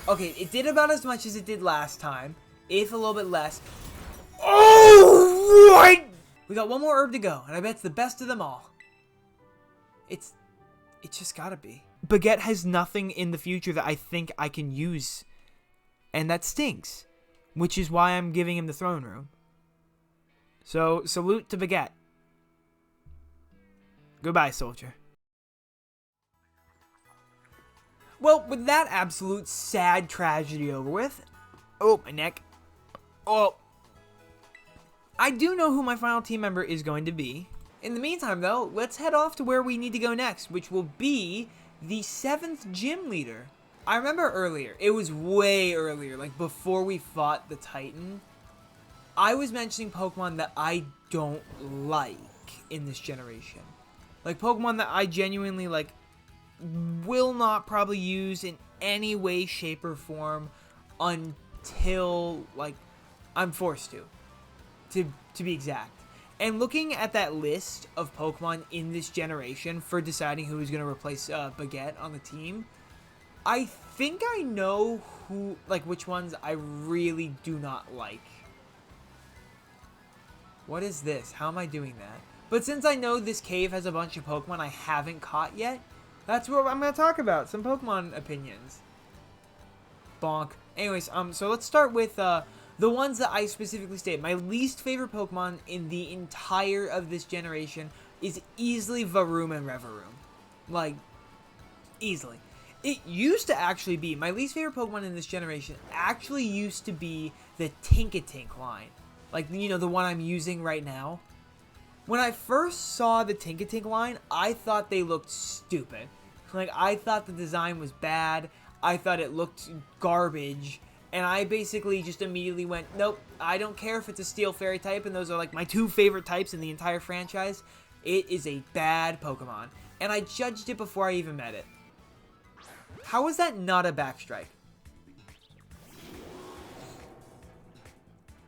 Okay, it did about as much as it did last time, if a little bit less. Oh, right! We got one more herb to go, and I bet it's the best of them all. It's just gotta be. Baguette has nothing in the future that I think I can use, and that stinks, which is why I'm giving him the throne room. So, salute to Baguette. Goodbye, soldier. Well, with that absolute sad tragedy over with... Oh, my neck. Oh. I do know who my final team member is going to be. In the meantime, though, let's head off to where we need to go next, which will be the 7th gym leader. I remember earlier, it was way earlier, like before we fought the Titan, I was mentioning Pokemon that I don't like in this generation. Like Pokemon that I genuinely like will not probably use in any way, shape, or form until like I'm forced to be exact. And looking at that list of Pokemon in this generation for deciding who is going to replace Baguette on the team, I think I know which ones I really do not like. What is this? How am I doing that? But since I know this cave has a bunch of Pokemon I haven't caught yet, that's what I'm going to talk about. Some Pokemon opinions. Bonk. Anyways, so let's start with the ones that I specifically stated. My least favorite Pokemon in the entire of this generation is easily Varoom and Revaroom. Like, easily. It used to actually be, my least favorite Pokemon in this generation actually used to be the Tinkatink line. Like, you know, the one I'm using right now. When I first saw the Tinkatink line, I thought they looked stupid. Like, I thought the design was bad. I thought it looked garbage. And I basically just immediately went, nope, I don't care if it's a Steel Fairy type, and those are like my 2 favorite types in the entire franchise. It is a bad Pokemon. And I judged it before I even met it. How is that not a backstrike?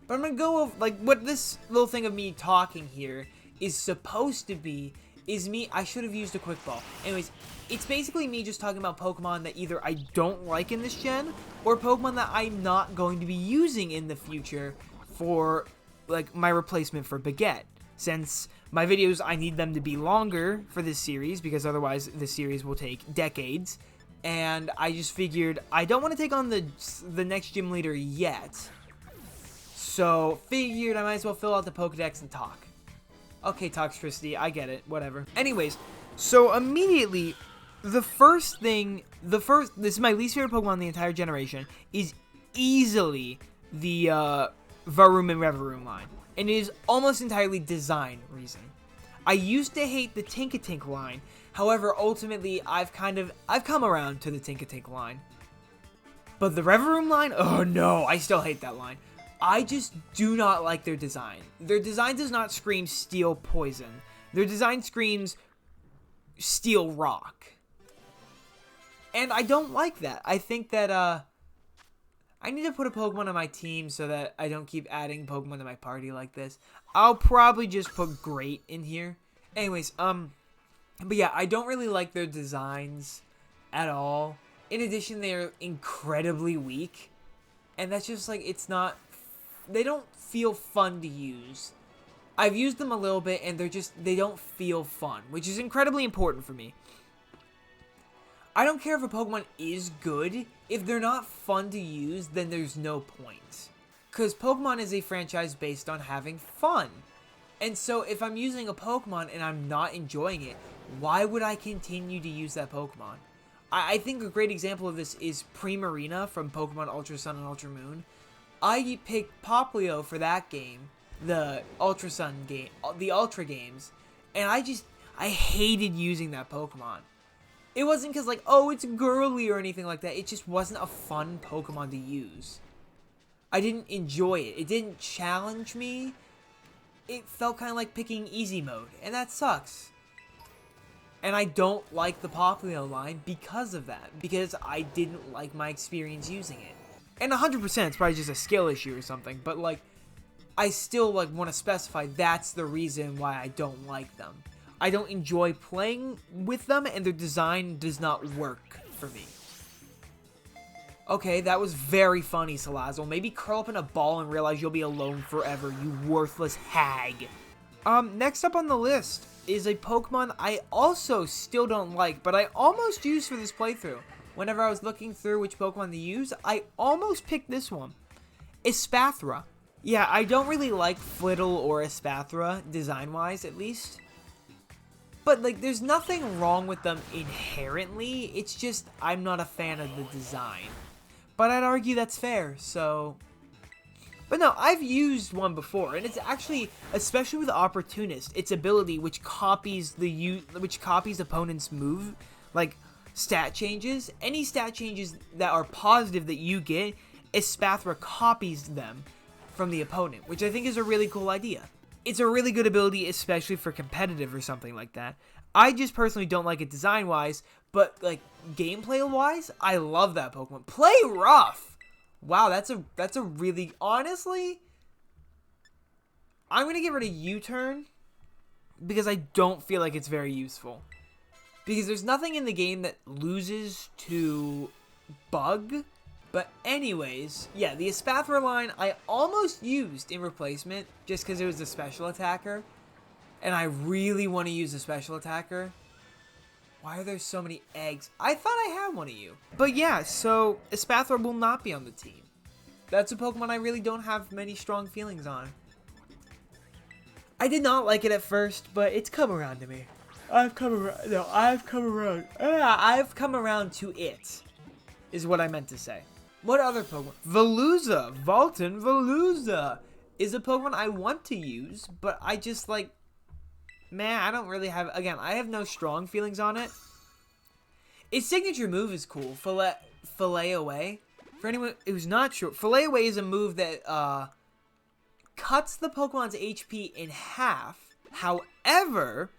But I'm going to go over, like, what this little thing of me talking here is supposed to be, is me, I should have used a quick ball. Anyways, it's basically me just talking about Pokemon that either I don't like in this gen, or Pokemon that I'm not going to be using in the future for, like, my replacement for Baguette. Since my videos, I need them to be longer for this series, because otherwise this series will take decades. And I just figured, I don't want to take on the next gym leader yet. So, figured I might as well fill out the Pokedex and talk. Okay, Toxtricity, I get it, whatever. Anyways, so immediately, this is my least favorite Pokemon in the entire generation, is easily the Varoom and Revaroom line. And it is almost entirely design reason. I used to hate the Tinkatink line, however, ultimately, I've come around to the Tinkatink line. But the Revaroom line, oh no, I still hate that line. I just do not like their design. Their design does not scream steel poison. Their design screams steel rock. And I don't like that. I think that, I need to put a Pokemon on my team so that I don't keep adding Pokemon to my party like this. I'll probably just put Great in here. Anyways, but yeah, I don't really like their designs at all. In addition, they're incredibly weak. And that's just like, they don't feel fun to use. I've used them a little bit and they don't feel fun, which is incredibly important for me. I don't care if a Pokemon is good. If they're not fun to use, then there's no point. Because Pokemon is a franchise based on having fun. And so if I'm using a Pokemon and I'm not enjoying it, why would I continue to use that Pokemon? I think a great example of this is Primarina from Pokemon Ultra Sun and Ultra Moon. I picked Popplio for that game, the Ultra Sun game, the Ultra games, and I hated using that Pokemon. It wasn't because, like, oh, it's girly or anything like that. It just wasn't a fun Pokemon to use. I didn't enjoy it. It didn't challenge me. It felt kind of like picking easy mode, and that sucks. And I don't like the Popplio line because of that, because I didn't like my experience using it. And 100% it's probably just a skill issue or something, but, like, I still, like, want to specify that's the reason why I don't like them. I don't enjoy playing with them, and their design does not work for me. Okay, that was very funny, Salazzle. Maybe curl up in a ball and realize you'll be alone forever, you worthless hag. Next up on the list is a Pokemon I also still don't like, but I almost used for this playthrough. Whenever I was looking through which Pokemon to use, I almost picked this one. Espathra. Yeah, I don't really like Flittle or Espathra, design-wise at least. But, like, there's nothing wrong with them inherently, it's just I'm not a fan of the design. But I'd argue that's fair, so... But no, I've used one before, and it's actually, especially with Opportunist, its ability which copies opponent's move, like stat changes. Any stat changes that are positive that you get, Espathra copies them from the opponent, which I think is a really cool idea. It's a really good ability, especially for competitive or something like that. I just personally don't like it design-wise, but like gameplay-wise, I love that Pokemon. Play rough! Wow, that's a really... Honestly, I'm going to give it a U-turn because I don't feel like it's very useful. Because there's nothing in the game that loses to Bug. But anyways, yeah, the Espathra line I almost used in replacement just because it was a special attacker. And I really want to use a special attacker. Why are there so many eggs? I thought I had one of you. But yeah, so Espathra will not be on the team. That's a Pokemon I really don't have many strong feelings on. I did not like it at first, but it's come around to me. I've come around. No, I've come around. I've come around to it, is what I meant to say. What other Pokemon? Veluza. Volton Veluza is a Pokemon I want to use, but I just like... Man, I don't really have... Again, I have no strong feelings on it. Its signature move is cool. Fillet Away. For anyone who's not sure, Fillet Away is a move that cuts the Pokemon's HP in half. However,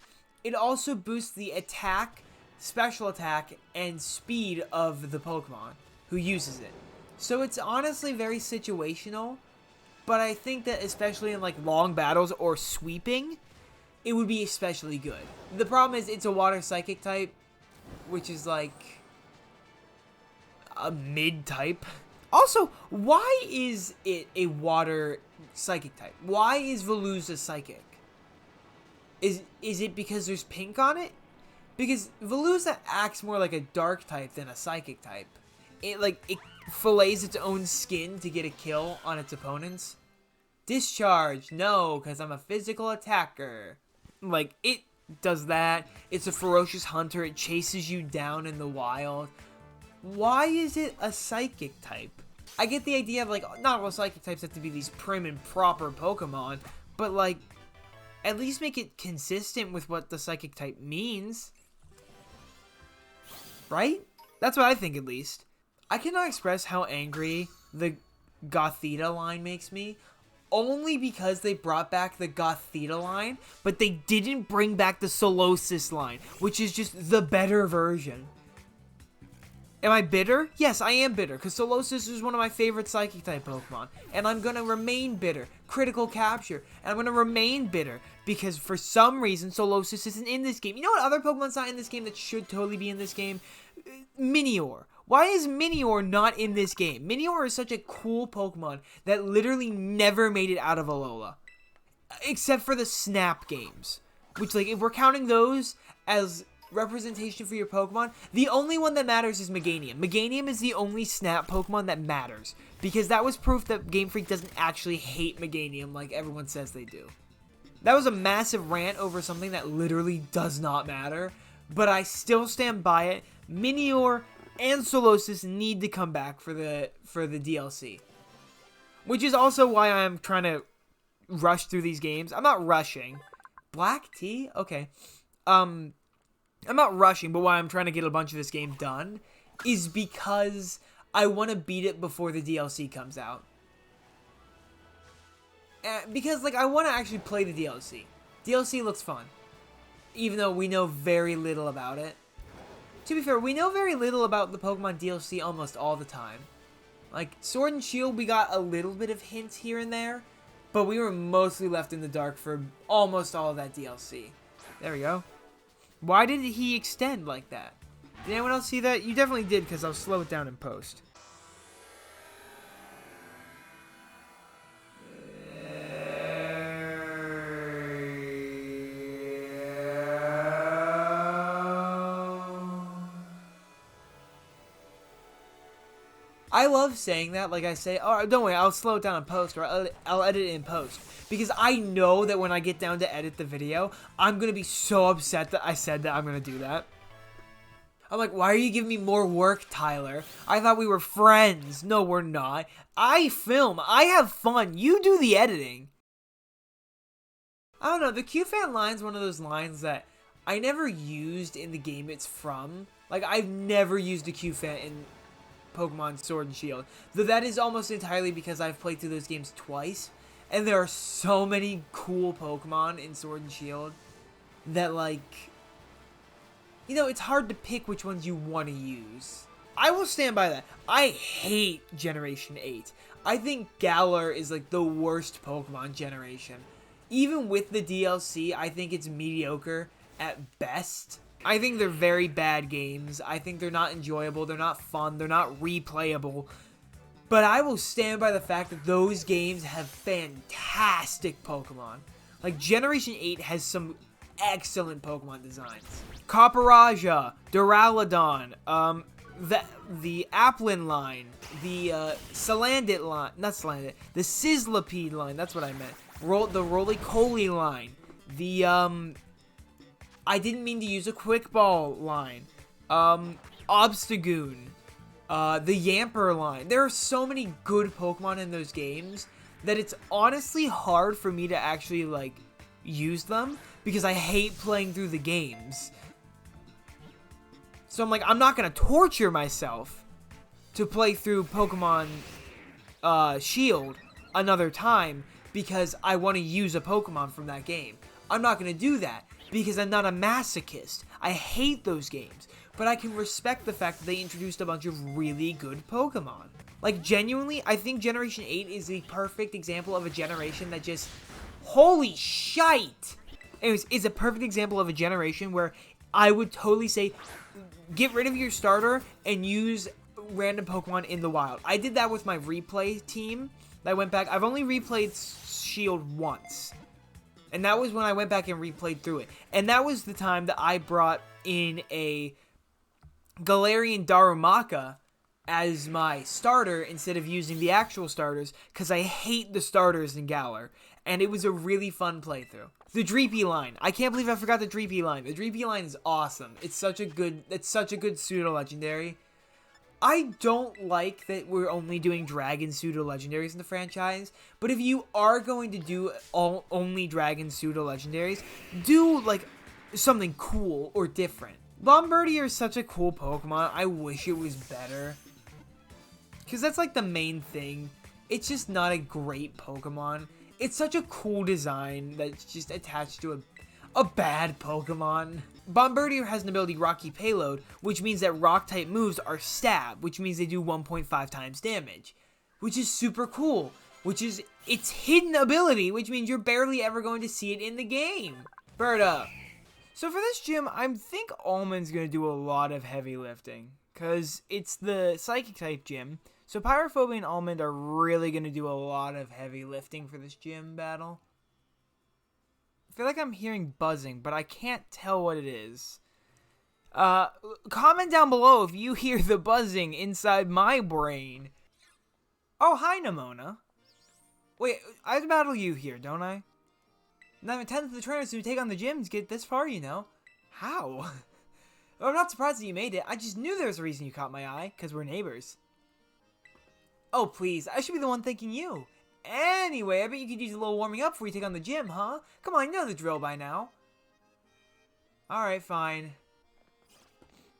it also boosts the attack, special attack, and speed of the Pokemon who uses it. So it's honestly very situational, but I think that especially in like long battles or sweeping, it would be especially good. The problem is it's a water psychic type, which is like a mid type. Also, why is it a water psychic type? Why is Veluza psychic? Is it because there's pink on it? Because Veluza acts more like a dark type than a psychic type. It fillets its own skin to get a kill on its opponents. Discharge, no, because I'm a physical attacker. Like, it does that. It's a ferocious hunter. It chases you down in the wild. Why is it a psychic type? I get the idea of, like, not all psychic types have to be these prim and proper Pokemon, but, like, at least make it consistent with what the psychic type means. Right? That's what I think, at least. I cannot express how angry the Gothita line makes me. Only because they brought back the Gothita line, but they didn't bring back the Solosis line, which is just the better version. Am I bitter? Yes, I am bitter, because Solosis is one of my favorite Psychic-type Pokemon, and I'm going to remain bitter. Critical Capture, and I'm going to remain bitter, because for some reason, Solosis isn't in this game. You know what other Pokemon's not in this game that should totally be in this game? Minior. Why is Minior not in this game? Minior is such a cool Pokemon that literally never made it out of Alola. Except for the Snap games. Which, like, if we're counting those as representation for your Pokemon, the only one that matters is Meganium. Meganium is the only Snap Pokemon that matters. Because that was proof that Game Freak doesn't actually hate Meganium like everyone says they do. That was a massive rant over something that literally does not matter. But I still stand by it. Minior and Solosis need to come back for the DLC. Which is also why I'm trying to rush through these games. I'm not rushing. Black tea? Okay. I'm not rushing, but why I'm trying to get a bunch of this game done is because I want to beat it before the DLC comes out. Because, like, I want to actually play the DLC. DLC looks fun. Even though we know very little about it. To be fair, we know very little about the Pokemon DLC almost all the time. Like, Sword and Shield, we got a little bit of hints here and there, but we were mostly left in the dark for almost all of that DLC. There we go. Why did he extend like that? Did anyone else see that? You definitely did, because I'll slow it down in post. I love saying that. Like I say, oh, don't worry, I'll slow it down in post, or I'll edit it in post. Because I know that when I get down to edit the video, I'm going to be so upset that I said that I'm going to do that. I'm like, why are you giving me more work, Tyler? I thought we were friends. No, we're not. I film. I have fun. You do the editing. I don't know. The Q-Fan line's one of those lines that I never used in the game it's from. Like, I've never used a Q-Fan in Pokemon Sword and Shield. Though that is almost entirely because I've played through those games twice. And there are so many cool Pokemon in Sword and Shield that, like, you know, it's hard to pick which ones you want to use. I will stand by that. I hate Generation 8. I think Galar is, like, the worst Pokemon generation. Even with the DLC, I think it's mediocre at best. I think they're very bad games. I think they're not enjoyable. They're not fun. They're not replayable. But I will stand by the fact that those games have fantastic Pokemon. Like, Generation 8 has some excellent Pokemon designs. Copperajah, Duraludon, the Applin line, the Salandit line, not Salandit, the Sizzlipede line, that's what I meant. The Roly-Poly line, the, I didn't mean to use a Quick Ball line, Obstagoon, the Yamper line. There are so many good Pokemon in those games that it's honestly hard for me to actually, like, use them because I hate playing through the games. So I'm like, I'm not going to torture myself to play through Pokemon Shield another time because I want to use a Pokemon from that game. I'm not going to do that because I'm not a masochist. I hate those games. But I can respect the fact that they introduced a bunch of really good Pokemon. Like, genuinely, I think Generation 8 is the perfect example of a generation that just... Holy shite! Anyways, it's a perfect example of a generation where I would totally say, get rid of your starter and use random Pokemon in the wild. I did that with my replay team. I went back. I've only replayed Shield once. And that was when I went back and replayed through it. And that was the time that I brought in a Galarian Darumaka as my starter instead of using the actual starters because I hate the starters in Galar. And it was a really fun playthrough. The Dreepy line. I can't believe I forgot the Dreepy line. The Dreepy line is awesome. It's such a good pseudo-legendary. I don't like that we're only doing Dragon pseudo-legendaries in the franchise. But if you are going to do only Dragon pseudo-legendaries, do, like, something cool or different. Bombardier is such a cool Pokemon. I wish it was better. Because that's, like, the main thing. It's just not a great Pokemon. It's such a cool design that's just attached to a bad Pokemon. Bombardier has an ability Rocky Payload, which means that Rock-type moves are stab, which means they do 1.5 times damage. Which is super cool. Which is its hidden ability, which means you're barely ever going to see it in the game. Bird up. So for this gym, I think Almond's going to do a lot of heavy lifting. Because it's the Psychic-type gym. So Pyrophobia and Almond are really going to do a lot of heavy lifting for this gym battle. I feel like I'm hearing buzzing, but I can't tell what it is. Comment down below if you hear the buzzing inside my brain. Oh, hi, Nimona. Wait, I have to battle you here, don't I? I'm a 10th of the trainers who take on the gyms to get this far, you know. How? I'm not surprised that you made it. I just knew there was a reason you caught my eye, because we're neighbors. Oh, please. I should be the one thanking you. Anyway, I bet you could use a little warming up before you take on the gym, huh? Come on, you know the drill by now. Alright, fine.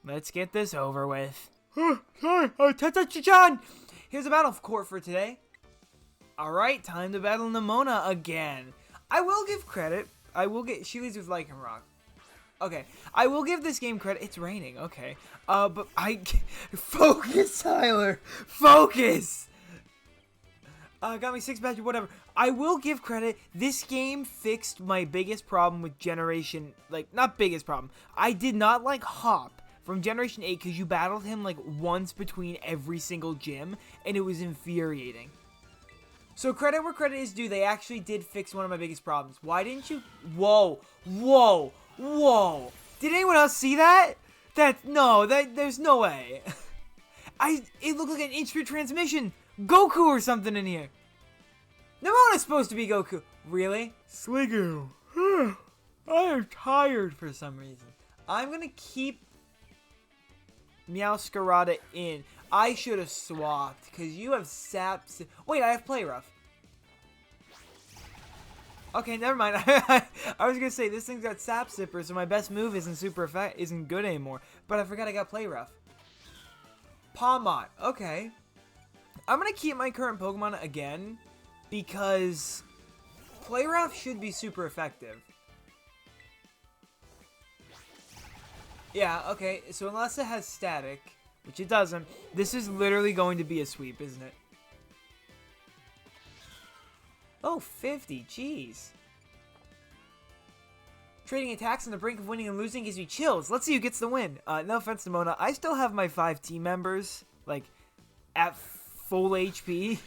Let's get this over with. Sorry, Tata-chan! Here's a battle court for today. Alright, time to battle Nimona again. I will give credit. She leads with Lycanroc. Okay, I will give this game credit. It's raining, okay. But focus, Tyler! Focus! Got me 6 badges, whatever. I will give credit. This game fixed my biggest problem with Generation... Like, not biggest problem. I did not like Hop from Generation 8 because you battled him, like, once between every single gym, and it was infuriating. So credit where credit is due. They actually did fix one of my biggest problems. Why didn't you... Whoa. Whoa. Whoa. Did anyone else see that? There's no way. It looked like an instant transmission. Goku or something in here. Nemona's supposed to be Goku. Really? Sligo. I am tired for some reason. I'm gonna keep Meowscarada in. I should have swapped, because you have Sap... Wait, I have Play Rough. Okay, never mind. I was gonna say, this thing's got Sap Sipper, so my best move isn't good anymore. But I forgot I got Play Rough. Pawmot. Okay. I'm gonna keep my current Pokemon again, because Play Rough should be super effective. Yeah, okay, so unless it has static, which it doesn't, this is literally going to be a sweep, isn't it? Oh, 50, jeez. Trading attacks on the brink of winning and losing gives me chills. Let's see who gets the win. No offense to Mona, I still have my 5 team members, like, at full HP.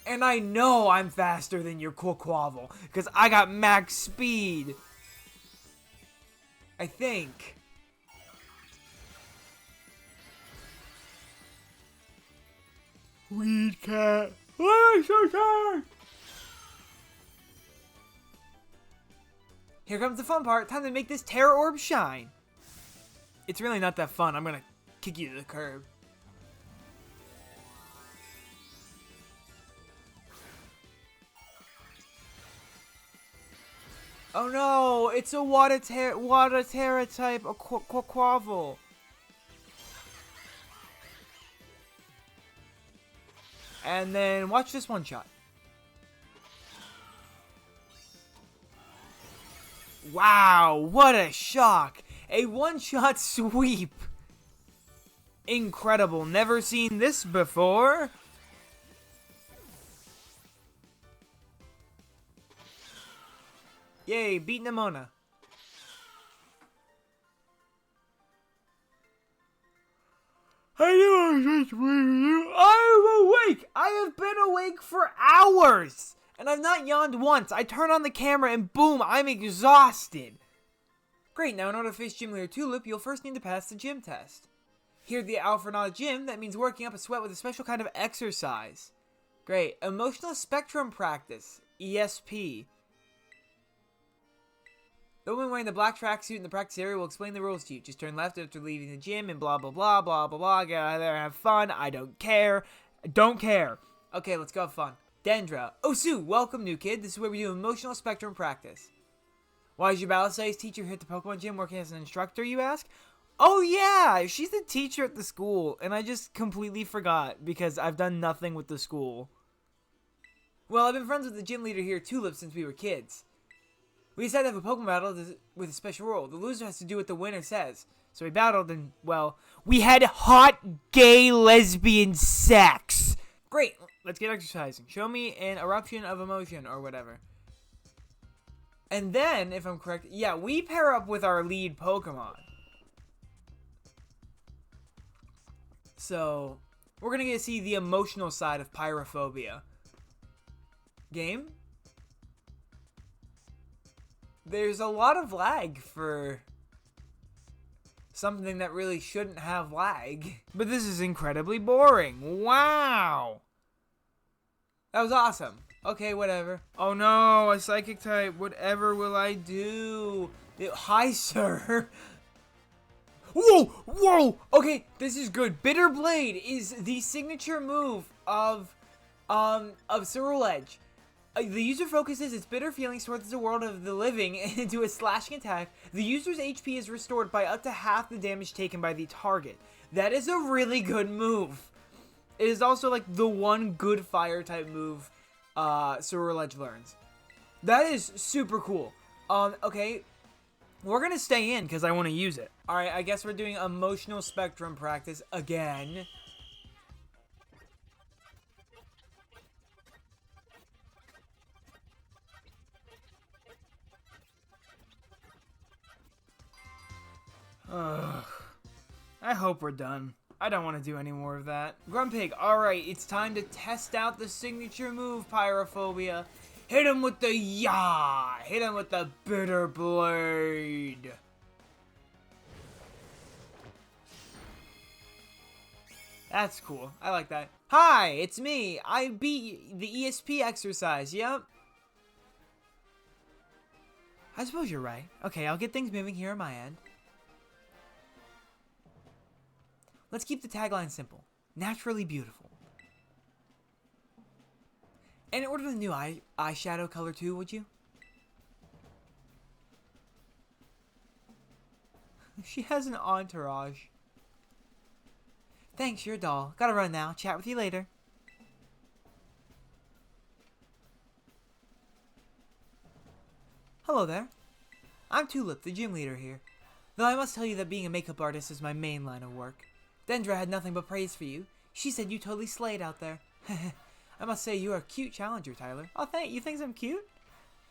And I know I'm faster than your Quaquaval, because I got max speed. I think. Weed cat. Why am I so tired? Here comes the fun part. Time to make this Terra Orb shine. It's really not that fun. I'm gonna kick you to the curb. Oh no, it's a Water Terra type, a Quaquaval. And then watch this one shot. Wow, what a shock. A one-shot sweep. Incredible, never seen this before. Yay, beat Nemona. I knew I was just waiting you. I'm awake! I have been awake for hours! And I've not yawned once. I turn on the camera and boom, I'm exhausted. Great, now in order to face Gym Leader Tulip, you'll first need to pass the gym test. Here at the Alpharnauta Gym, that means working up a sweat with a special kind of exercise. Great, Emotional Spectrum Practice, ESP. The woman wearing the black tracksuit in the practice area will explain the rules to you. Just turn left after leaving the gym and blah, blah, blah, blah, blah, blah. Get out of there and have fun. I don't care. I don't care. Okay, let's go have fun. Dendra. Oh, Sue, welcome, new kid. This is where we do emotional spectrum practice. Why is your battle studies teacher here at the Pokemon Gym working as an instructor, you ask? Oh, yeah. She's the teacher at the school. And I just completely forgot because I've done nothing with the school. Well, I've been friends with the gym leader here, Tulip, since we were kids. We decided to have a Pokemon battle with a special rule. The loser has to do what the winner says. So we battled and, well, we had hot, gay, lesbian sex. Great. Let's get exercising. Show me an eruption of emotion or whatever. And then, if I'm correct, yeah, we pair up with our lead Pokemon. So, we're going to get to see the emotional side of Pyrophobia. Game? There's a lot of lag for something that really shouldn't have lag. But this is incredibly boring. Wow. That was awesome. Okay, whatever. Oh no, a psychic type. Whatever will I do? Hi, sir. Whoa, whoa. Okay, this is good. Bitter Blade is the signature move of Ceruledge. The user focuses its bitter feelings towards the world of the living into a slashing attack. The user's HP is restored by up to half the damage taken by the target. That is a really good move. It is also like the one good fire type move Ceruledge learns. That is super cool. Okay. We're going to stay in because I want to use it. Alright, I guess we're doing emotional spectrum practice again. Ugh. I hope we're done. I don't want to do any more of that. Grumpig, alright, it's time to test out the signature move, Pyrophobia. Hit him with the Yah! Hit him with the Bitter Blade! That's cool. I like that. Hi, it's me. I beat the ESP exercise. Yep. I suppose you're right. Okay, I'll get things moving here on my end. Let's keep the tagline simple. Naturally beautiful. And order the new eyeshadow color too, would you? She has an entourage. Thanks, you're a doll. Gotta run now. Chat with you later. Hello there. I'm Tulip, the gym leader here. Though I must tell you that being a makeup artist is my main line of work. Dendra had nothing but praise for you. She said you totally slayed out there. I must say you are a cute challenger, Tyler. Oh, you think I'm cute?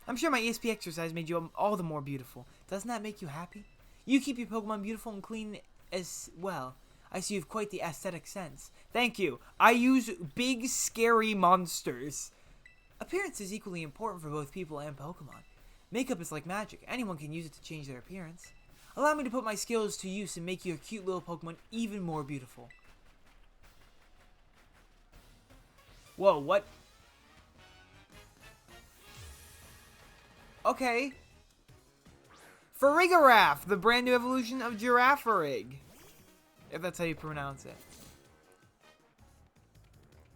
I'm sure my ESP exercise made you all the more beautiful. Doesn't that make you happy? You keep your Pokemon beautiful and clean as well. I see you have quite the aesthetic sense. Thank you. I use big, scary monsters. Appearance is equally important for both people and Pokemon. Makeup is like magic. Anyone can use it to change their appearance. Allow me to put my skills to use and make your cute little Pokemon even more beautiful. Whoa, what? Okay. Farigiraf, the brand new evolution of Girafarig. If that's how you pronounce it.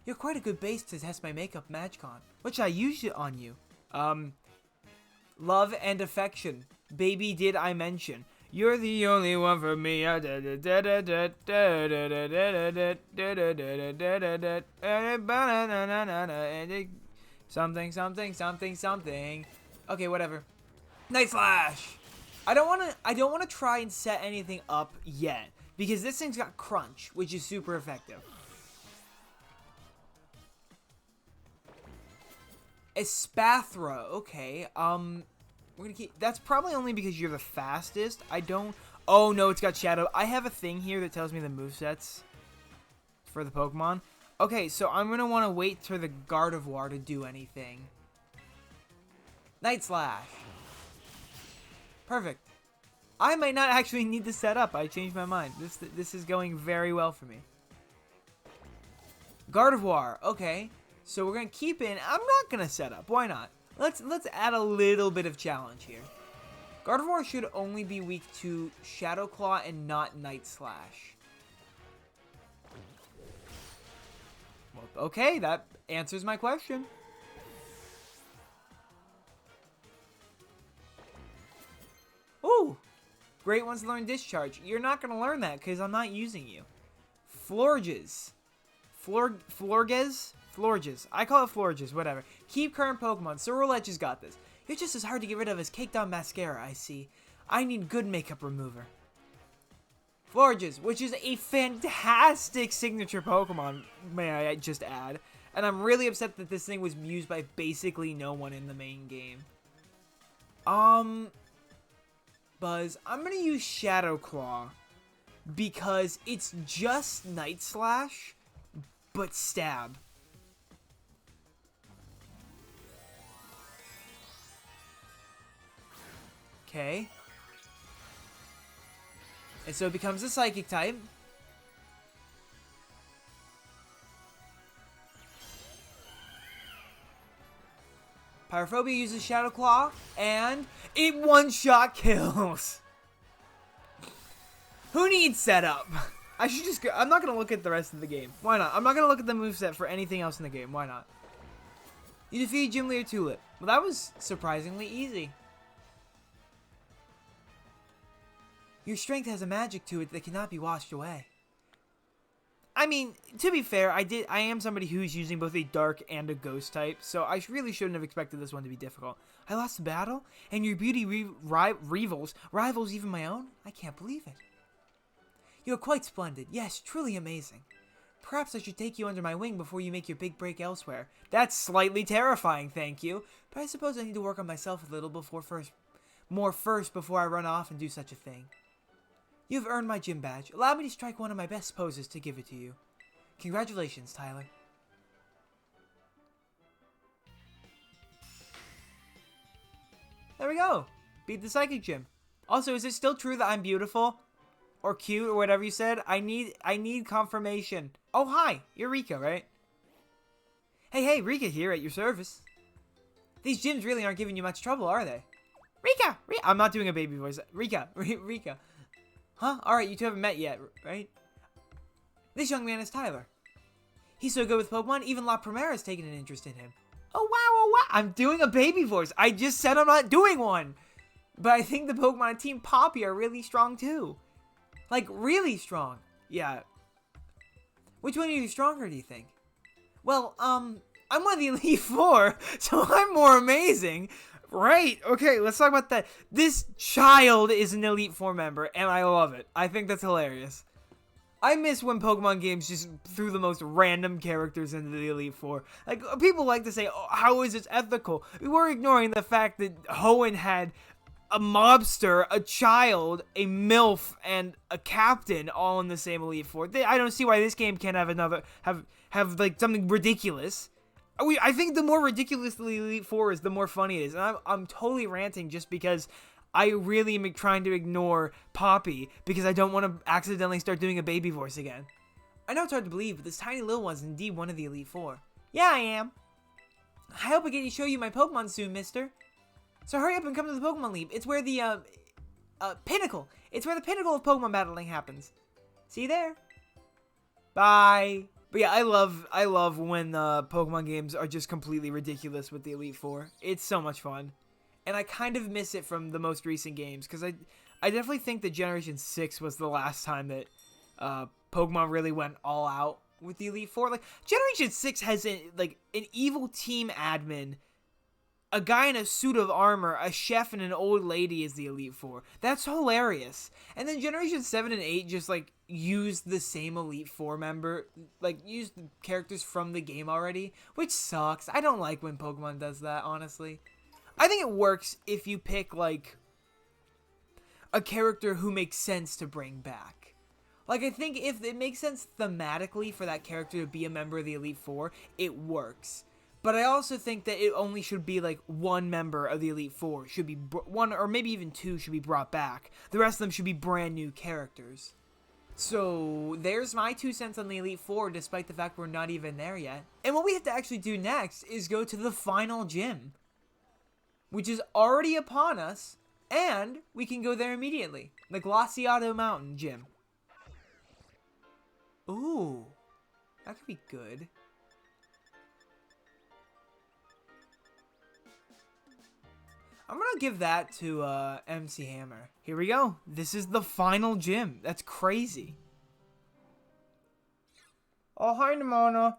You're quite a good base to test my makeup MagCon. What should I use it on you? Love and affection. Baby, did I mention. You're the only one for me. Something, something, something, something. Okay, whatever. Night Slash. I don't want to try and set anything up yet because this thing's got crunch, which is super effective. Espathra. Okay. We're gonna keep. That's probably only because you're the fastest. I don't. Oh no, it's got Shadow. I have a thing here that tells me the movesets for the Pokemon. Okay, so I'm gonna want to wait for the Gardevoir to do anything. Night Slash. Perfect. I might not actually need to set up. I changed my mind. This is going very well for me. Gardevoir. Okay, so we're gonna keep in. I'm not gonna set up. Why not? Let's add a little bit of challenge here. Gardevoir should only be weak to Shadow Claw and not Night Slash. Well, okay, that answers my question. Ooh, great ones to learn Discharge. You're not going to learn that because I'm not using you. Florges. Florges? Florges. I call it Florges, whatever. Keep current Pokemon. So Roulette just got this. You're just as hard to get rid of as Caked On Mascara, I see. I need good makeup remover. Florges, which is a fantastic signature Pokemon, may I just add. And I'm really upset that this thing was used by basically no one in the main game. Buzz, I'm going to use Shadow Claw because it's just Night Slash, but stab. Okay. And so it becomes a Psychic type. Pyrophobia uses Shadow Claw, and it one-shot kills. Who needs setup? I should just go. I'm not going to look at the rest of the game. Why not? I'm not going to look at the moveset for anything else in the game. Why not? You defeated Gym Leader Tulip. Well, that was surprisingly easy. Your strength has a magic to it that cannot be washed away. I mean, to be fair, I am somebody who's using both a dark and a ghost type, so I really shouldn't have expected this one to be difficult. I lost a battle, and your beauty rivals even my own? I can't believe it. You're quite splendid. Yes, truly amazing. Perhaps I should take you under my wing before you make your big break elsewhere. That's slightly terrifying, thank you. But I suppose I need to work on myself a little first before I run off and do such a thing. You've earned my gym badge. Allow me to strike one of my best poses to give it to you. Congratulations, Tyler. There we go. Beat the Psychic Gym. Also, is it still true that I'm beautiful? or cute or whatever you said. I need confirmation. Oh, hi. You're Rika, right? Hey, Rika here at your service. These gyms really aren't giving you much trouble, are they? Rika! I'm not doing a baby voice. Rika. Rika. Huh? Alright, you two haven't met yet, right? This young man is Tyler. He's so good with Pokemon, even La Primera's taken an interest in him. Oh, wow. I'm doing a baby voice. I just said I'm not doing one. But I think the Pokemon Team Poppy are really strong, too. Like, really strong. Yeah. Which one of you is stronger, do you think? Well, I'm one of the Elite Four, so I'm more amazing. Right, okay, let's talk about that. This child is an Elite Four member, and I love it. I think that's hilarious. I miss when Pokemon games just threw the most random characters into the Elite Four. Like, people like to say, oh, how is this ethical? We were ignoring the fact that Hoenn had a mobster, a child, a MILF, and a captain all in the same Elite Four. I don't see why this game can't have another, have like something ridiculous. I think the more ridiculous the Elite Four is, the more funny it is. And I'm totally ranting just because I really am trying to ignore Poppy because I don't want to accidentally start doing a baby voice again. I know it's hard to believe, but this tiny little one's indeed one of the Elite Four. Yeah, I am. I hope I get to show you my Pokemon soon, mister. So hurry up and come to the Pokemon League. It's where the, pinnacle. It's where the pinnacle of Pokemon battling happens. See you there. Bye. But yeah, I love when Pokemon games are just completely ridiculous with the Elite Four. It's so much fun. And I kind of miss it from the most recent games, because I definitely think that Generation 6 was the last time that Pokemon really went all out with the Elite Four. Like, Generation 6 has an evil team admin, a guy in a suit of armor, a chef, and an old lady as the Elite Four. That's hilarious. And then Generation 7 and 8 just, used the same Elite Four member, used the characters from the game already, which sucks. I don't like when Pokemon does that, honestly. I think it works if you pick, a character who makes sense to bring back. I think if it makes sense thematically for that character to be a member of the Elite Four, it works. But I also think that it only should be, one member of the Elite Four should be, one or maybe even two should be brought back. The rest of them should be brand new characters. So, there's my 2 cents on the Elite Four, despite the fact we're not even there yet. And what we have to actually do next is go to the final gym, which is already upon us, and we can go there immediately. The Glaciado Mountain Gym. Ooh, that could be good. I'm gonna give that to MC Hammer. Here we go. This is the final gym. That's crazy. Oh, hi, Nimona.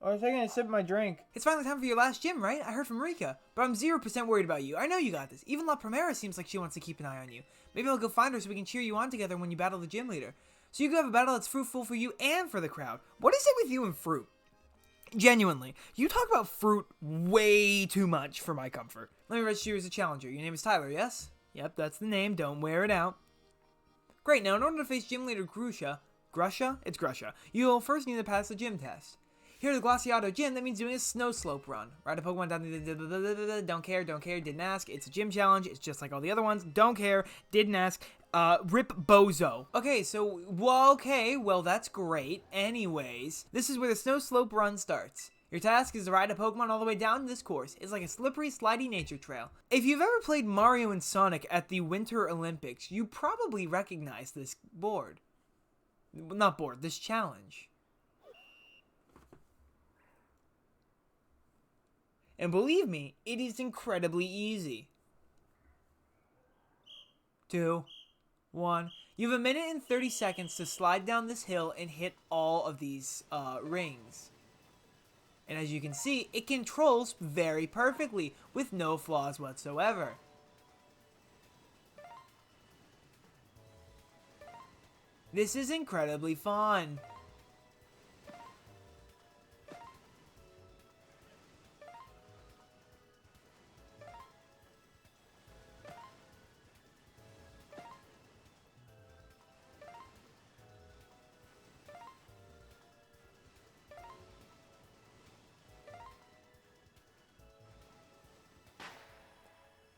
I was taking a sip of my drink. It's finally time for your last gym, right? I heard from Rika. But I'm 0% worried about you. I know you got this. Even La Primera seems like she wants to keep an eye on you. Maybe I'll go find her so we can cheer you on together when you battle the gym leader. So you can have a battle that's fruitful for you and for the crowd. What is it with you and fruit? Genuinely, you talk about fruit way too much for my comfort. Let me register you as a challenger. Your name is Tyler, yes? Yep, that's the name. Don't wear it out. Great, now in order to face gym leader Grusha, It's Grusha, you'll first need to pass the gym test. Here at the Glaciado Gym, that means doing a snow slope run. Ride a Pokemon down the don't care, didn't ask. It's a gym challenge. It's just like all the other ones. Don't care, didn't ask. Rip Bozo. Okay, well, that's great. Anyways, this is where the snow slope run starts. Your task is to ride a Pokemon all the way down this course. It's like a slippery, slidey nature trail. If you've ever played Mario and Sonic at the Winter Olympics, you probably recognize this this challenge. And believe me, it is incredibly easy. 2, 1. You have a minute and 30 seconds to slide down this hill and hit all of these rings. And as you can see, it controls very perfectly with no flaws whatsoever. This is incredibly fun.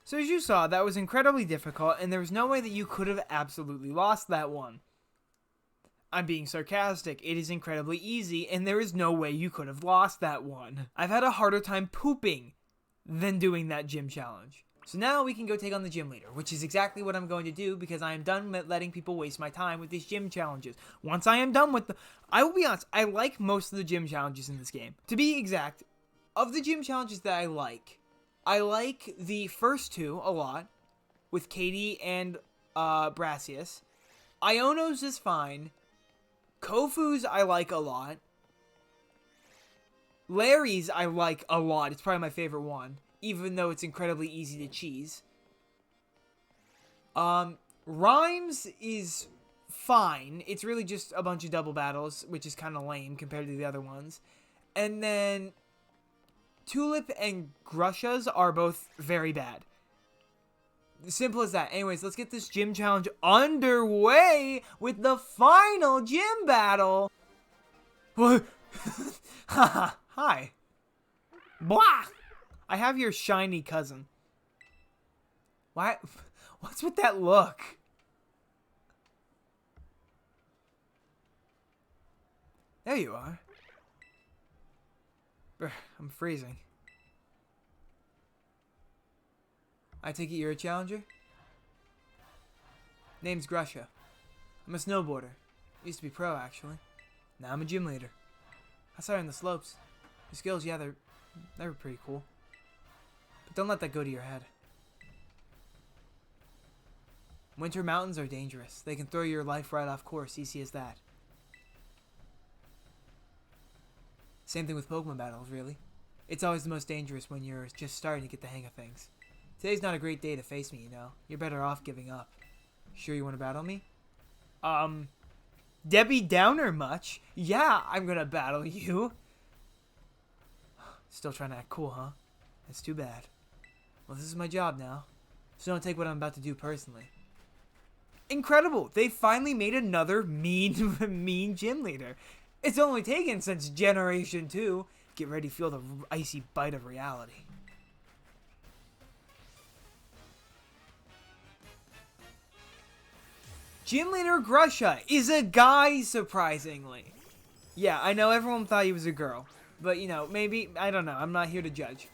So as you saw, that was incredibly difficult, and there was no way that you could have absolutely lost that one. I'm being sarcastic. It is incredibly easy, and there is no way you could have lost that one. I've had a harder time pooping than doing that gym challenge. So now we can go take on the gym leader, which is exactly what I'm going to do because I am done with letting people waste my time with these gym challenges. Once I am done with them, I will be honest, I like most of the gym challenges in this game. To be exact, of the gym challenges that I like the first two a lot, with Katie and Brassius. Iono's is fine. Kofu's I like a lot. Larry's I like a lot. It's probably my favorite one, even though it's incredibly easy to cheese. Rhymes is fine. It's really just a bunch of double battles, which is kind of lame compared to the other ones. And then Tulip and Grusha's are both very bad. Simple as that. Anyways, let's get this gym challenge underway with the final gym battle. What? Haha. Hi. Blah! I have your shiny cousin. Why? What's with that look? There you are. I'm freezing. I take it you're a challenger? Name's Grusha. I'm a snowboarder. Used to be pro, actually. Now I'm a gym leader. I saw her in the slopes. Your skills, yeah, they were pretty cool. But don't let that go to your head. Winter mountains are dangerous. They can throw your life right off course, easy as that. Same thing with Pokemon battles, really. It's always the most dangerous when you're just starting to get the hang of things. Today's not a great day to face me, you know. You're better off giving up. Sure you want to battle me? Debbie Downer much? Yeah, I'm gonna battle you. Still trying to act cool, huh? That's too bad. Well, this is my job now. So don't take what I'm about to do personally. Incredible! They finally made another mean gym leader. It's only taken since Generation 2. Get ready to feel the icy bite of reality. Gym leader Grusha is a guy, surprisingly. Yeah, I know everyone thought he was a girl. But, you know, maybe, I don't know. I'm not here to judge.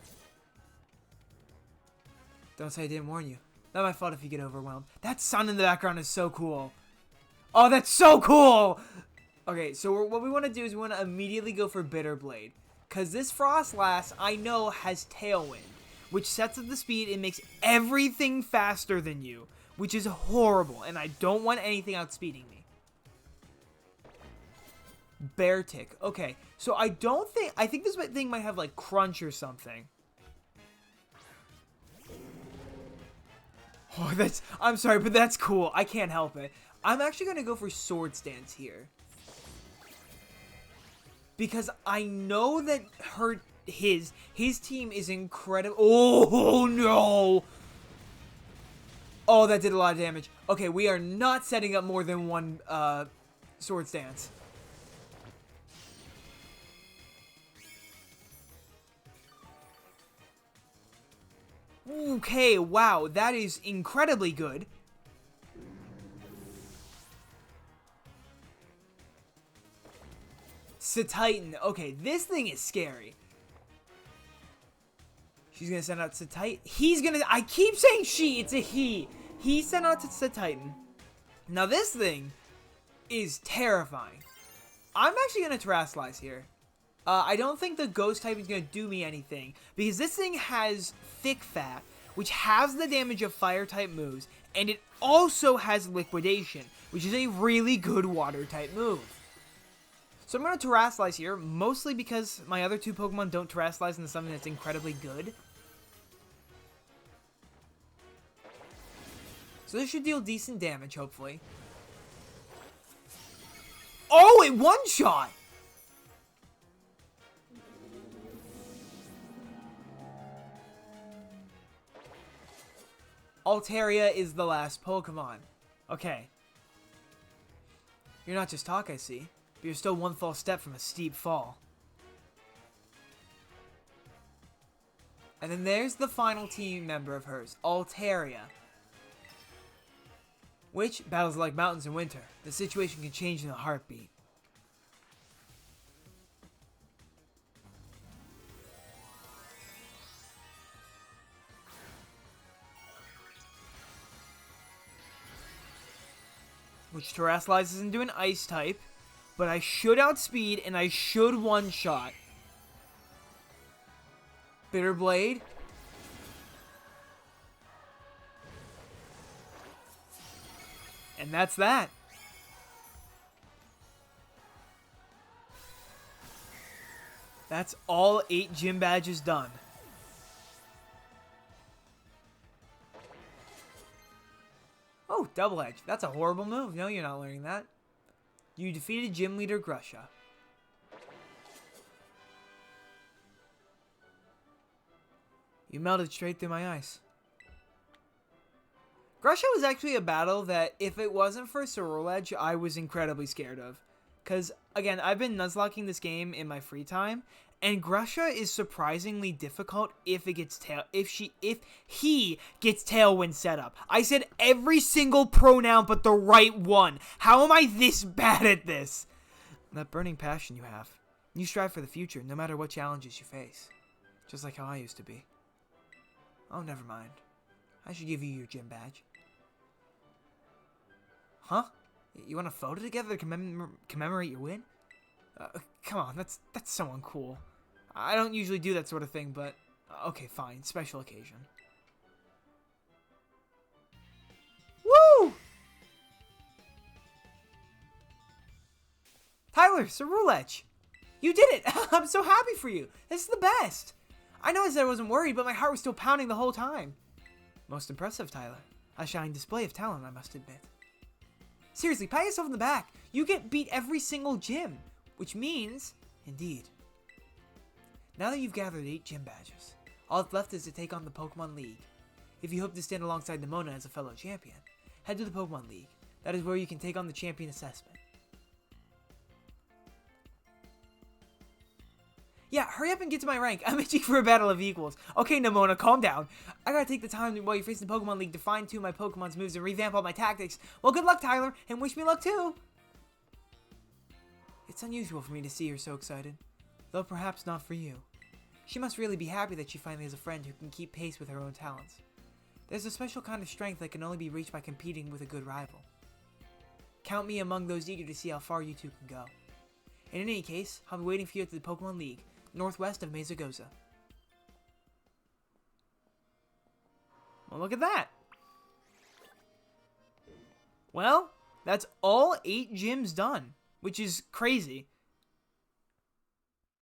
Don't say I didn't warn you. Not my fault if you get overwhelmed. That sun in the background is so cool. Oh, that's so cool! Okay, so what we want to do is we want to immediately go for Bitter Blade. Because this Frostlass, I know, has Tailwind, which sets up the speed and makes everything faster than you, which is horrible, and I don't want anything outspeeding me. Bear Tick. Okay, so I think this thing might have, like, Crunch or something. Oh, I'm sorry, but that's cool. I can't help it. I'm actually going to go for Swords Dance here. Because I know that his team is incredible. Oh, no! Oh, that did a lot of damage. Okay, we are not setting up more than one Swords Dance. Okay, wow, that is incredibly good. Titan. Okay, this thing is scary. She's gonna send out Titan. I keep saying she, it's a he. He sent out Titan. Now this thing is terrifying. I'm actually gonna Terrasilize here. I don't think the Ghost type is gonna do me anything because this thing has Thick Fat, which has the damage of Fire type moves, and it also has Liquidation, which is a really good Water type move. So I'm going to Terrasilize here, mostly because my other two Pokemon don't Terrasilize into something that's incredibly good. So this should deal decent damage, hopefully. Oh, it one-shot! Altaria is the last Pokemon. Okay. You're not just talk, I see. But you're still one false step from a steep fall. And then there's the final team member of hers, Altaria. Which, battles like mountains in winter. The situation can change in a heartbeat. Which terrestrializes into an ice type. But I should outspeed and I should one-shot. Bitter Blade. And that's that. That's all 8 gym badges done. Oh, Double Edge. That's a horrible move. No, you're not learning that. You defeated Gym Leader Grusha. You melted straight through my ice. Grusha was actually a battle that, if it wasn't for Sorrel Edge, I was incredibly scared of. Because, again, I've been nuzlocking this game in my free time, and Grusha is surprisingly difficult if he gets Tailwind set up. I said every single pronoun but the right one. How am I this bad at this? That burning passion you have. You strive for the future, no matter what challenges you face. Just like how I used to be. Oh, never mind. I should give you your gym badge. Huh? You want a photo together to commemorate your win? Come on, that's so uncool. I don't usually do that sort of thing, but okay, fine. Special occasion. Woo! Tyler, Sorrel Edge! You did it! I'm so happy for you. This is the best. I know I said I wasn't worried, but my heart was still pounding the whole time. Most impressive, Tyler. A shining display of talent, I must admit. Seriously, pat yourself on the back. You get beat every single gym, which means, indeed. Now that you've gathered 8 gym badges, all that's left is to take on the Pokemon League. If you hope to stand alongside Nemona as a fellow champion, head to the Pokemon League. That is where you can take on the champion assessment. Yeah, hurry up and get to my rank. I'm itching for a battle of equals. Okay, Nemona, calm down. I gotta take the time while you're facing the Pokemon League to fine-tune my Pokemon's moves and revamp all my tactics. Well, good luck, Tyler, and wish me luck, too. It's unusual for me to see her so excited, though perhaps not for you. She must really be happy that she finally has a friend who can keep pace with her own talents. There's a special kind of strength that can only be reached by competing with a good rival. Count me among those eager to see how far you two can go. In any case, I'll be waiting for you at the Pokemon League, northwest of Mesagoza. Well, look at that. Well, that's all 8 gyms done, which is crazy.